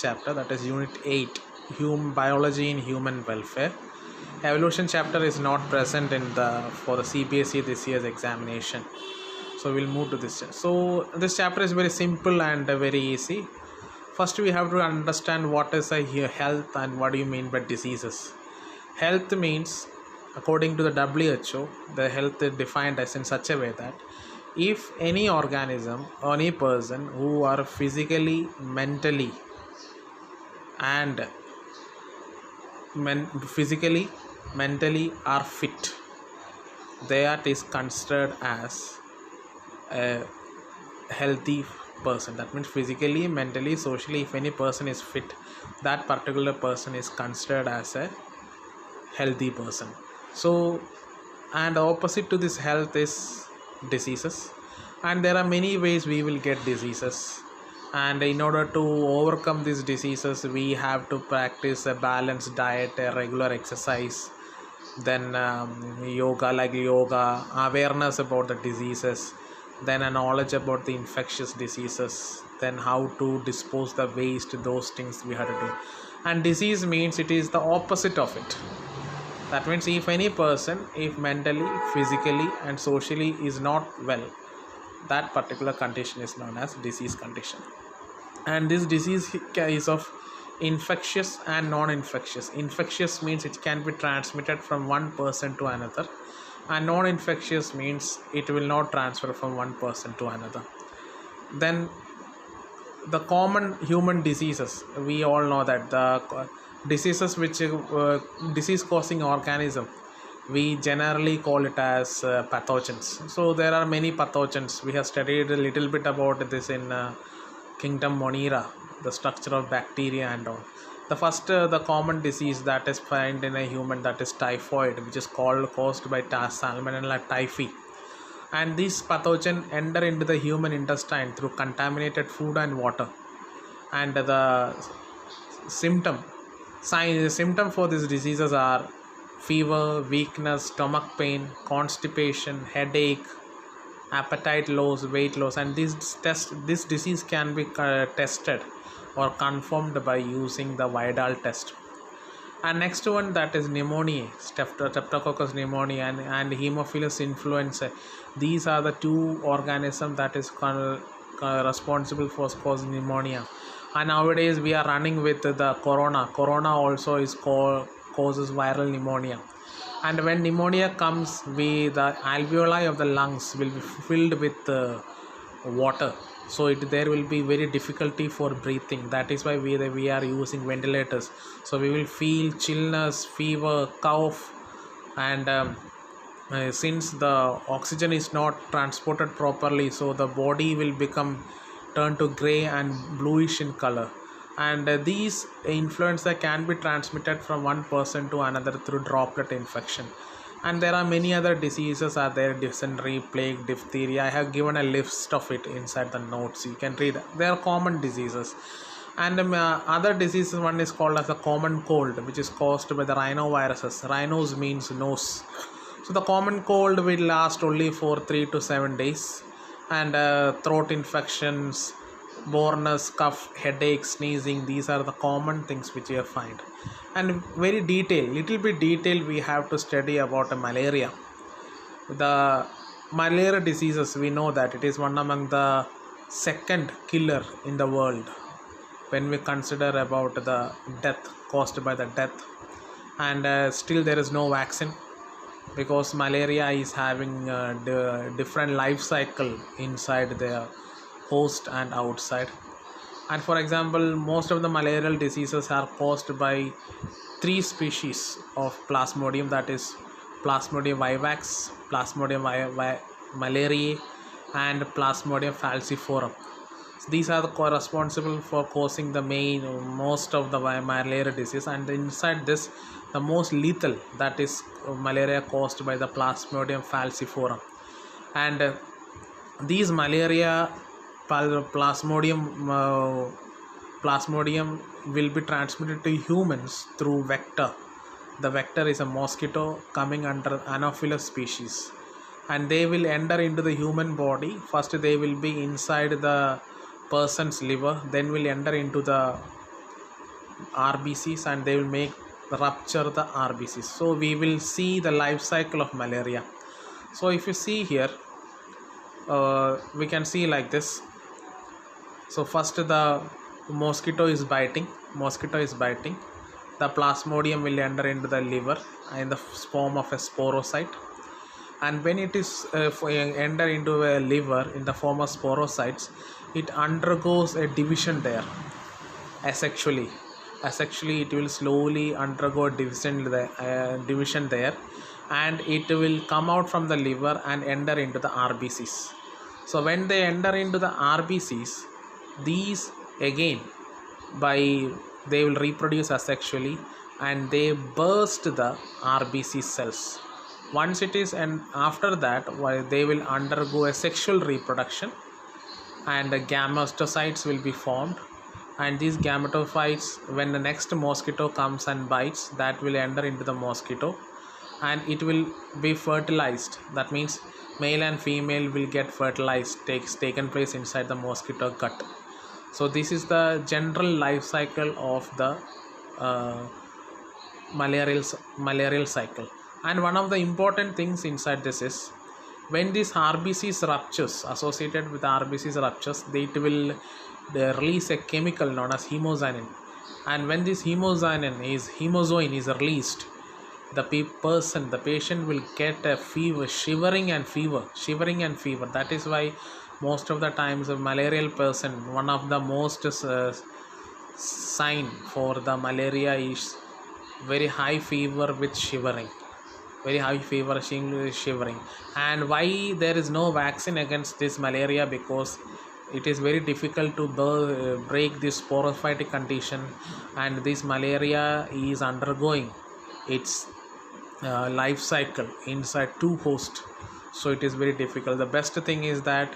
chapter, that is Unit 8, Biology in Human Welfare. Evolution chapter is not present in the for the CBSE this year's examination. So we'll move to this. So this chapter is very simple and very easy. First, we have to understand what is a health and what do you mean by diseases. Health means, according to the WHO, the health is defined as in such a way that if any organism or any person who are physically, mentally and mentally are fit, that is considered as a healthy person. That means physically, mentally, socially, if any person is fit, that particular person is considered as a healthy person. So, and opposite to this health is diseases, and there are many ways we will get diseases, and in order to overcome these diseases we have to practice a balanced diet, a regular exercise, then yoga, awareness about the diseases, then a knowledge about the infectious diseases, then how to dispose the waste, those things we have to do. And disease means it is the opposite of it. That means if any person, if mentally, physically and socially is not well, that particular condition is known as disease condition. And this disease is of infectious and non-infectious. Infectious means it can be transmitted from one person to another, and non-infectious means it will not transfer from one person to another. Then the common human diseases, we all know that the diseases which disease causing organism, we generally call it as pathogens. So there are many pathogens. We have studied a little bit about this in Kingdom Monera, the structure of bacteria and all. The first the common disease that is found in a human, that is typhoid, which is caused by Salmonella typhi. And this pathogen enter into the human intestine through contaminated food and water. And the symptom for these diseases are fever, weakness, stomach pain, constipation, headache, appetite loss, weight loss. And this disease can be tested or confirmed by using the Vidal test. And next one, that is pneumonia, Streptococcus pneumoniae and Haemophilus influenzae. These are the two organisms that is responsible for causing pneumonia. And nowadays we are running with the corona also is causes viral pneumonia. And when pneumonia comes, the alveoli of the lungs will be filled with water, so there will be very difficulty for breathing. That is why we are using ventilators. So we will feel chillness, fever, cough, and since the oxygen is not transported properly, so the body will turn to gray and bluish in color. And these influenza can be transmitted from one person to another through droplet infection. And there are many other diseases are there: dysentery, plague, diphtheria. I have given a list of it inside the notes, you can read. They are common diseases. And other diseases, one is called as a common cold, which is caused by the rhinoviruses. Rhinos means nose. So the common cold will last only for 3 to 7 days. And throat infections, boreness, cough, headache, sneezing, these are the common things which you find. And little bit detail we have to study about malaria. The malaria diseases, we know that it is one among the second killer in the world when we consider about the death caused by the death. And still there is no vaccine, because malaria is having the different life cycle inside the host and outside. And for example, most of the malarial diseases are caused by 3 species of Plasmodium, that is Plasmodium vivax, Plasmodium malariae and Plasmodium falciparum. So these are responsible for causing the most of the malaria disease. And inside this, the most lethal, that is malaria caused by the Plasmodium falciparum. And these malaria plasmodium will be transmitted to humans through vector. The vector is a mosquito coming under Anopheles species, and they will enter into the human body. First they will be inside the person's liver, then will enter into the RBCs and they will make rupture the RBCs. So we will see the life cycle of malaria. So if you see here, we can see like this. So first the mosquito is biting. The plasmodium will enter into the liver in the form of a sporocyte, and when it is enter into a liver in the form of sporocytes, it undergoes a division there. Asexually it will slowly undergo division there, and it will come out from the liver and enter into the RBCs. So when they enter into the RBCs, these again they will reproduce asexually and they burst the RBC cells. Once it is, and after that they will undergo a sexual reproduction, and the gametocytes will be formed, and these gametophytes, when the next mosquito comes and bites, that will enter into the mosquito and it will be fertilized. That means male and female will get fertilized, taken place inside the mosquito gut. So this is the general life cycle of the malarial cycle. And one of the important things inside this is, when these RBCs ruptures, associated with RBCs ruptures, it will release a chemical known as hemozynin. And when this hemozynin is released, the patient will get a fever, shivering and fever. That is why most of the times a malarial person, one of the most sign for the malaria is very high fever with shivering. And why there is no vaccine against this malaria? Because it is very difficult to break this sporophytic condition, and this malaria is undergoing its life cycle inside two hosts. So it is very difficult. The best thing is that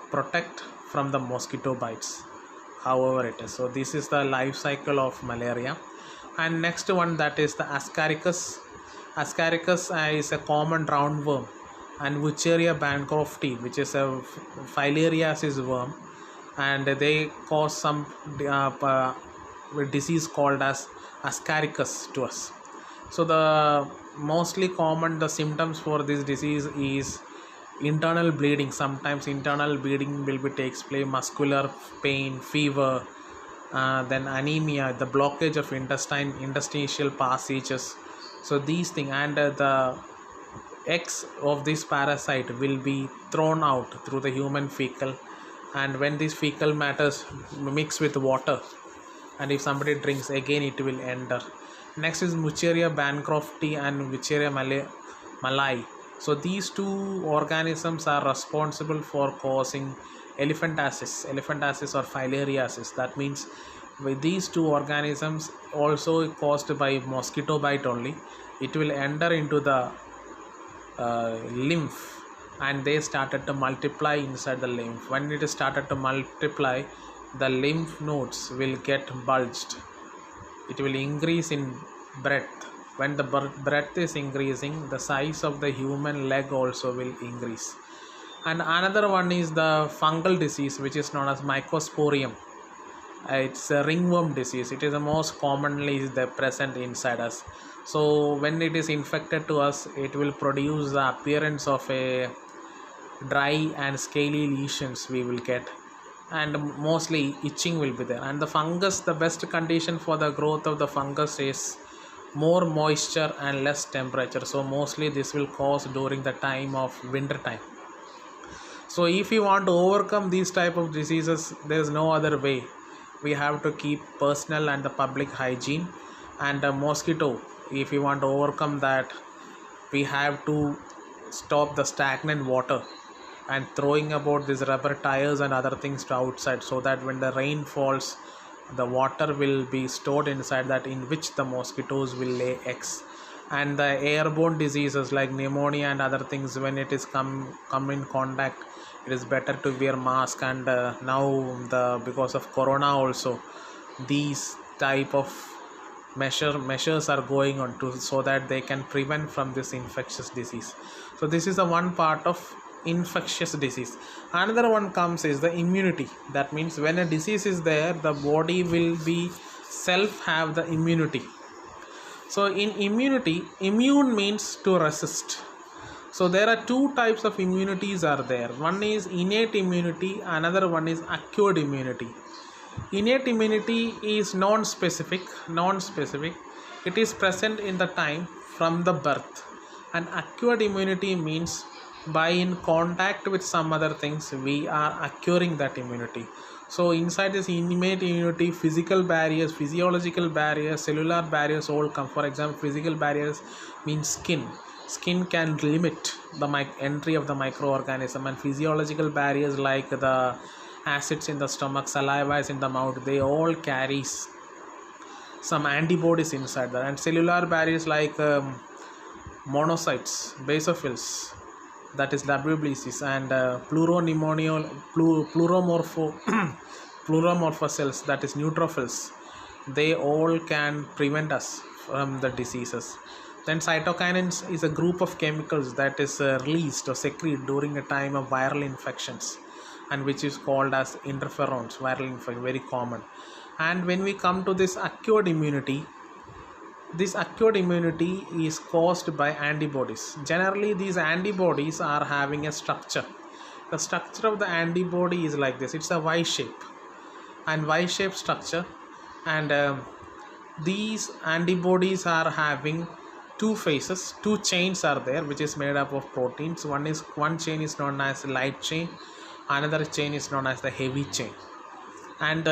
protect from the mosquito bites, however it is. So this is the life cycle of malaria. And next one, that is the Ascaricus. Ascaricus is a common roundworm, and Wucheria bancrofti, which is a filariasis worm, and they cause some disease called as Ascaricus to us. So the mostly common the symptoms for this disease is internal bleeding. Sometimes internal bleeding will be takes place, muscular pain, fever, then anemia, the blockage of interstitial passages. So these things, and the eggs of this parasite will be thrown out through the human fecal, and when these fecal matters mix with water, and if somebody drinks, again it will enter. Next is Wucheria bancrofti and Wucheria malai. So these two organisms are responsible for causing elephantiasis or filariasis. That means with these two organisms, also caused by mosquito bite only, it will enter into the lymph, and they started to multiply inside the lymph. When it is started to multiply, the lymph nodes will get bulged. It will increase in breadth. When the breadth is increasing, the size of the human leg also will increase. And another one is the fungal disease, which is known as mycosporium. It's a ringworm disease. It is the most commonly present inside us. So when it is infected to us, it will produce the appearance of a dry and scaly lesions we will get, and mostly itching will be there. And the fungus, the best condition for the growth of the fungus is more moisture and less temperature. So mostly this will cause during the time of winter time. So if you want to overcome these type of diseases, there is no other way. We have to keep personal and the public hygiene. And the mosquito, if you want to overcome that, we have to stop the stagnant water and throwing about these rubber tires and other things to outside, so that when the rain falls, the water will be stored inside that, in which the mosquitoes will lay eggs. And the airborne diseases like pneumonia and other things, when it is come in contact, it is better to wear mask. And now because of corona also, these type of measures are going on to, so that they can prevent from this infectious disease. So this is the one part of infectious disease. Another one comes is the immunity. That means when a disease is there, the body will be self have the immunity. So in immunity, immune means to resist. So there are two types of immunities are there. One is innate immunity, another one is acquired immunity. Innate immunity is non-specific. It is present in the time from the birth. And acquired immunity means by in contact with some other things we are acquiring that immunity. So inside this innate immunity, physical barriers, physiological barriers, cellular barriers all come. For example, physical barriers means skin can limit the entry of the microorganism, and physiological barriers like the acids in the stomach, saliva is in the mouth, they all carries some antibodies inside there. And cellular barriers like monocytes, basophils, that is WBCs, and pluromorpho cells, that is neutrophils, they all can prevent us from the diseases. Then cytokinins is a group of chemicals that is released or secreted during a time of viral infections, and which is called as interferons, viral infection, very common. And when we come to this acquired immunity, this acquired immunity is caused by antibodies. Generally these antibodies are having a structure. The structure of the antibody is like this. It's a Y shape and Y shaped structure, and these antibodies are having two phases, two chains are there, which is made up of proteins. One chain is known as light chain, another chain is known as the heavy chain. And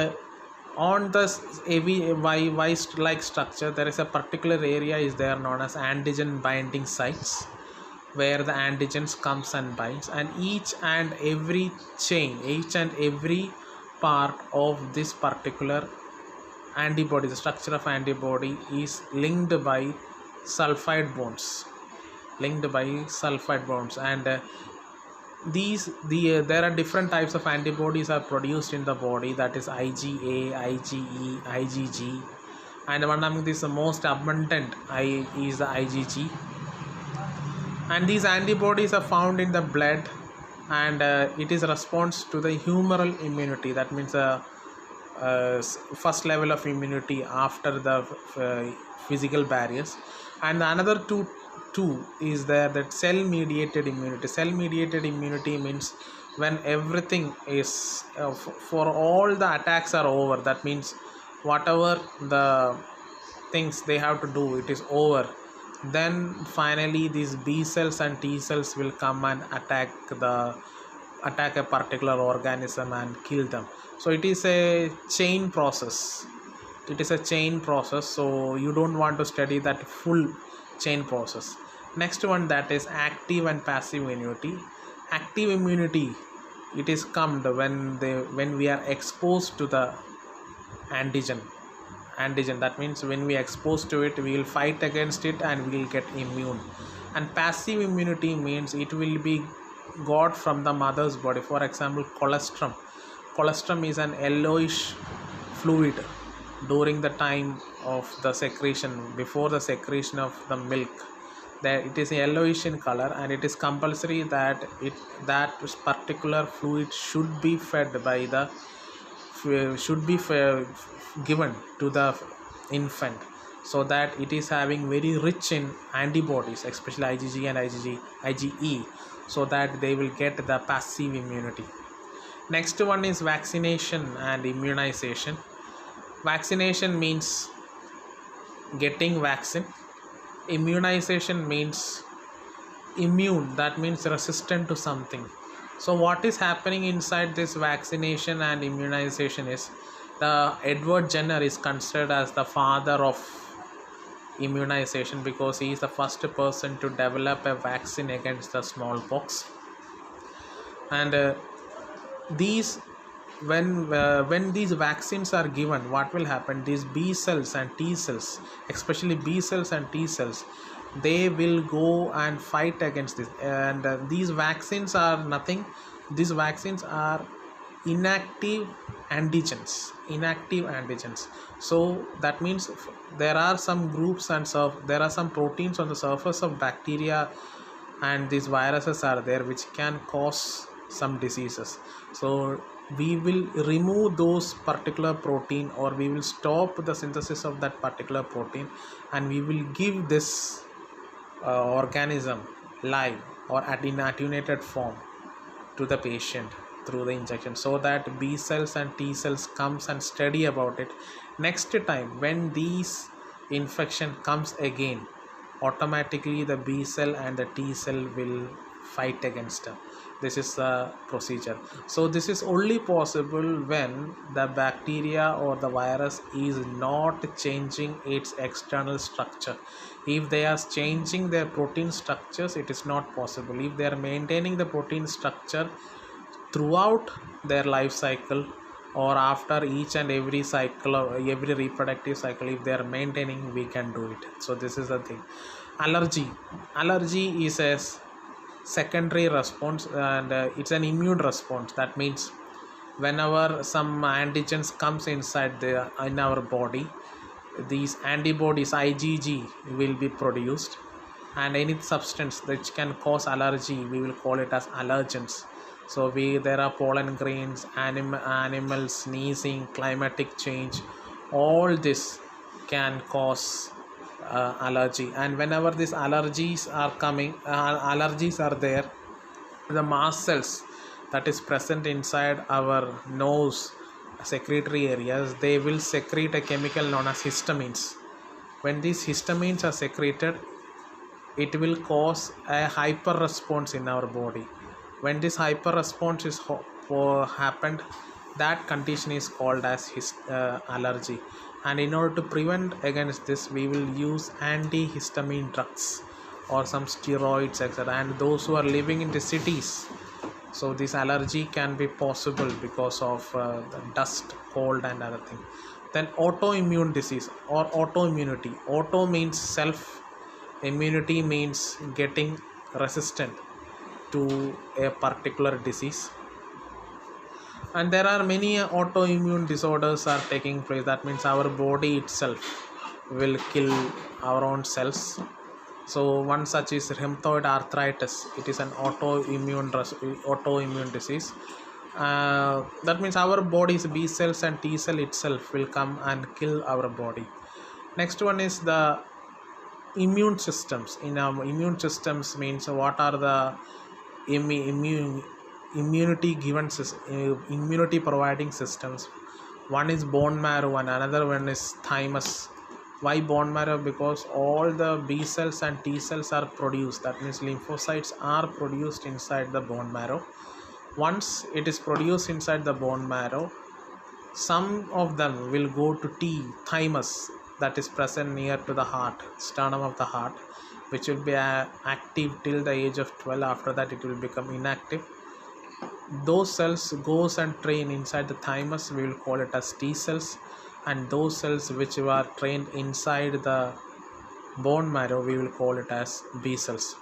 on the heavy Y like structure, there is a particular area is there known as antigen binding sites, where the antigens comes and binds, and each and every part of this particular antibody, the structure of antibody is linked by sulfide bonds, and there are different types of antibodies are produced in the body, that is IgA, IgE, IgG, and one among these the most abundant is the IgG. And these antibodies are found in the blood, and it is a response to the humoral immunity, that means first level of immunity after the physical barriers. And another two is there, that cell mediated immunity means when everything is for all the attacks are over, that means whatever the things they have to do, it is over, then finally these B cells and T cells will come and attack a particular organism and kill them. So it is a chain process, so you don't want to study that full chain process. Next one, that is active and passive immunity. Active immunity, it is come when we are exposed to the antigen, that means when we are exposed to it, we will fight against it and we will get immune. And passive immunity means it will be got from the mother's body. For example, colostrum is an yellowish fluid during the time of the secretion, before the secretion of the milk, that it is yellowish in color, and it is compulsory that that particular fluid should be given to the infant, so that it is having very rich in antibodies, especially IgG and IgE, so that they will get the passive immunity. Next one is vaccination and immunization. Vaccination means getting vaccine. Immunization means immune, that means resistant to something. So what is happening inside this vaccination and immunization is, the Edward Jenner is considered as the father of immunization, because he is the first person to develop a vaccine against the smallpox. And when these vaccines are given, what will happen, these B cells and T cells, especially B cells and T cells, they will go and fight against this. And these vaccines are nothing, these vaccines are inactive antigens. So that means there are some groups and there are some proteins on the surface of bacteria, and these viruses are there which can cause some diseases. So we will remove those particular protein, or we will stop the synthesis of that particular protein, and we will give this organism live or in attenuated form to the patient through the injection, so that B cells and T cells comes and study about it. Next time when these infection comes again, automatically the B cell and the T cell will fight against them. This is the procedure. So this is only possible when the bacteria or the virus is not changing its external structure. If they are changing their protein structures, it is not possible. If they are maintaining the protein structure throughout their life cycle, or after each and every cycle or every reproductive cycle, if they are maintaining, we can do it. So this is the thing. Allergy is a secondary response, and it's an immune response. That means whenever some antigens comes inside in our body, these antibodies IgG will be produced, and any substance which can cause allergy, we will call it as allergens. So there are pollen grains, animals sneezing, climatic change, all this can cause allergy. And whenever these allergies are coming, allergies are there, the mast cells that is present inside our nose secretory areas, they will secrete a chemical known as histamines. When these histamines are secreted, it will cause a hyper response in our body. When this hyper response is happened, that condition is called as allergy. And in order to prevent against this, we will use antihistamine drugs or some steroids, etc. And those who are living in the cities, so this allergy can be possible because of the dust, cold and other thing. Then autoimmune disease or autoimmunity. Auto means self, immunity means getting resistant to a particular disease. And there are many autoimmune disorders are taking place. That means our body itself will kill our own cells. So one such is rheumatoid arthritis. It is an autoimmune disease. That means our body's B cells and T cell itself will come and kill our body. Next one is the immune systems. In our immune systems means what are the immunity providing systems. One is bone marrow and another one is thymus. Why bone marrow? Because all the B cells and T cells are produced. That means lymphocytes are produced inside the bone marrow. Once it is produced inside the bone marrow, some of them will go to thymus, that is present near to the heart, sternum of the heart, which will be active till the age of 12. After that it will become inactive. Those cells goes and train inside the thymus, we will call it as T cells. And those cells which are trained inside the bone marrow, we will call it as B cells.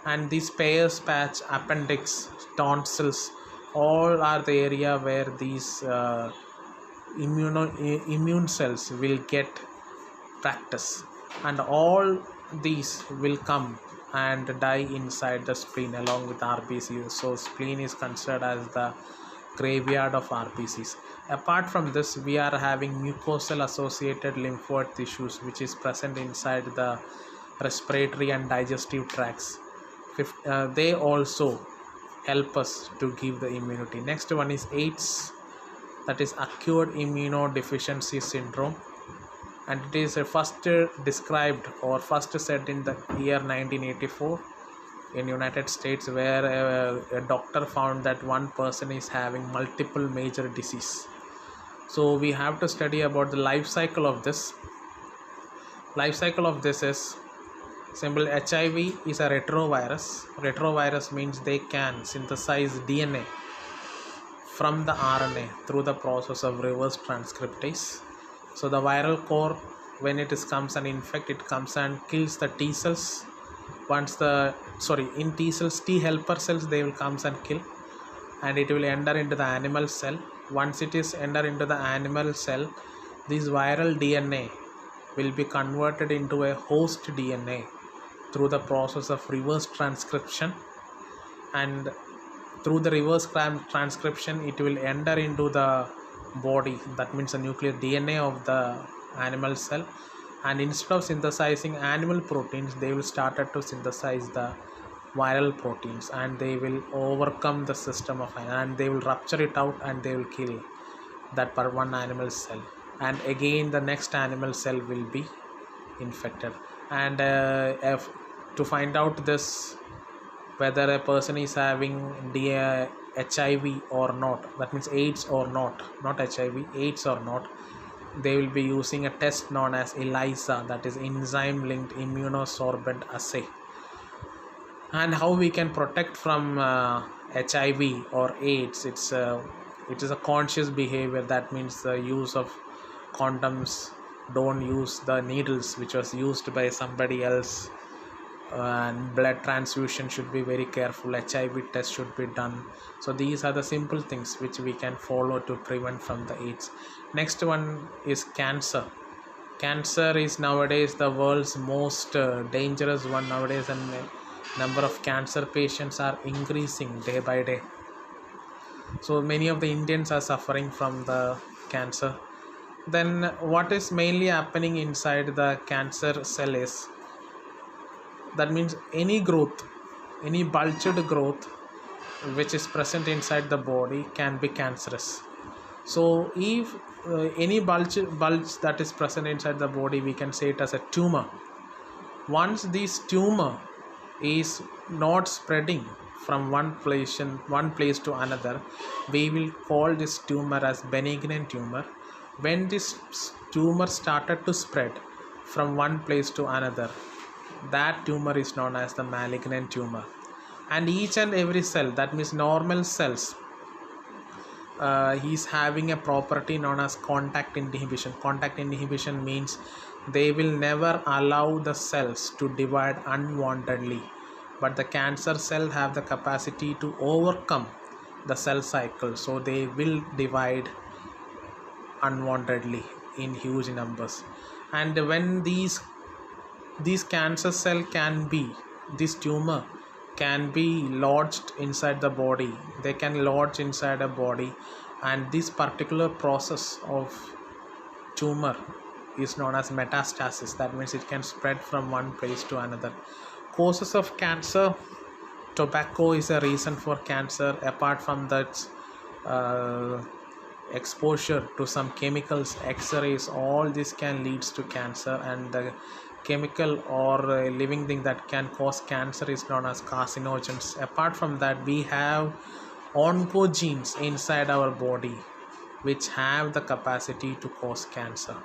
And these Peyer's patch, appendix, tonsils, all are the area where these immune cells will get practice, and all these will come and die inside the spleen along with RBC. So spleen is considered as the graveyard of RBCs. Apart from this, we are having mucosal associated lymphoid tissues which is present inside the respiratory and digestive tracts. They also help us to give the immunity. Next one is AIDS, that is acute immunodeficiency syndrome, and it is first described or first said in the year 1984 in United States, where a doctor found that one person is having multiple major disease. So we have to study about the life cycle of this. Life cycle of this is simple. HIV is a retrovirus. Retrovirus means they can synthesize DNA from the RNA through the process of reverse transcriptase. So the viral core, when it comes and infect, it comes and kills the T cells. In T cells, T helper cells, they will comes and kill, and it will enter into the animal cell. Once it is enter into the animal cell, this viral DNA will be converted into a host DNA through the process of reverse transcription, and through the reverse transcription it will enter into the body, that means the nuclear DNA of the animal cell, and instead of synthesizing animal proteins they will started to synthesize the viral proteins, and they will overcome the system of, and they will rupture it out and they will kill that per one animal cell, and again the next animal cell will be infected. And if to find out this whether a person is having HIV or not, that means AIDS or not HIV, AIDS or not, they will be using a test known as ELISA, that is enzyme linked immunosorbent assay. And how we can protect from HIV or AIDS, it is a conscious behavior, that means the use of condoms, don't use the needles which was used by somebody else, and blood transfusion should be very careful, HIV test should be done. So these are the simple things which we can follow to prevent from the AIDS. Next one is cancer. Cancer is nowadays the world's most dangerous one nowadays, and number of cancer patients are increasing day by day. So many of the Indians are suffering from the cancer. Then what is mainly happening inside the cancer cell is, that means any growth, any bulged growth which is present inside the body can be cancerous. So if any bulge that is present inside the body, we can say it as a tumor. Once this tumor is not spreading from one place to another, we will call this tumor as benign tumor. When this tumor started to spread from one place to another, that tumor is known as the malignant tumor. And each and every cell, that means normal cells, is having a property known as contact inhibition. Contact inhibition means they will never allow the cells to divide unwantedly, but the cancer cell have the capacity to overcome the cell cycle, so they will divide unwantedly in huge numbers. And when these cancer cell this tumor can be lodged inside the body, they can lodge inside a body, and this particular process of tumor is known as metastasis. That means it can spread from one place to another. Causes of cancer: tobacco is a reason for cancer. Apart from that, exposure to some chemicals, x-rays, all this can leads to cancer. And the chemical or living thing that can cause cancer is known as carcinogens. Apart from that, we have oncogenes inside our body which have the capacity to cause cancer,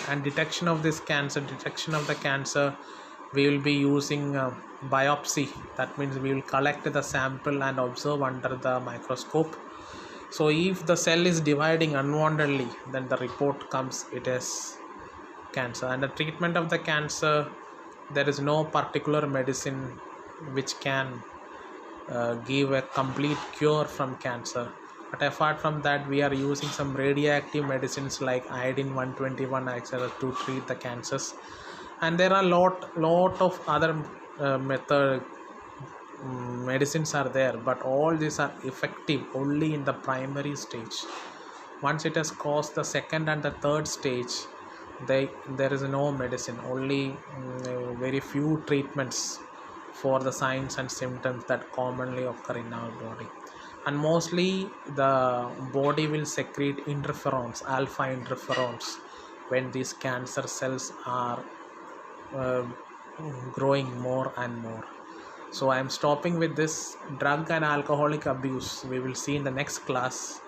and detection of the cancer, we will be using biopsy. That means we will collect the sample and observe under the microscope. So if the cell is dividing unwantedly, then the report comes it is cancer. And the treatment of the cancer, there is no particular medicine which can give a complete cure from cancer. But apart from that, we are using some radioactive medicines like iodine 121 etc. to treat the cancers. And there are lot of other medicines are there, but all these are effective only in the primary stage. Once it has caused the second and the third stage, there is no medicine, only very few treatments for the signs and symptoms that commonly occur in our body. And mostly the body will secrete interferons, alpha interferons, when these cancer cells are growing more and more. So I am stopping with this drug and alcoholic abuse. We will see in the next class.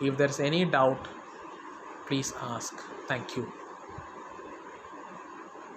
If there is any doubt, please ask. Thank you.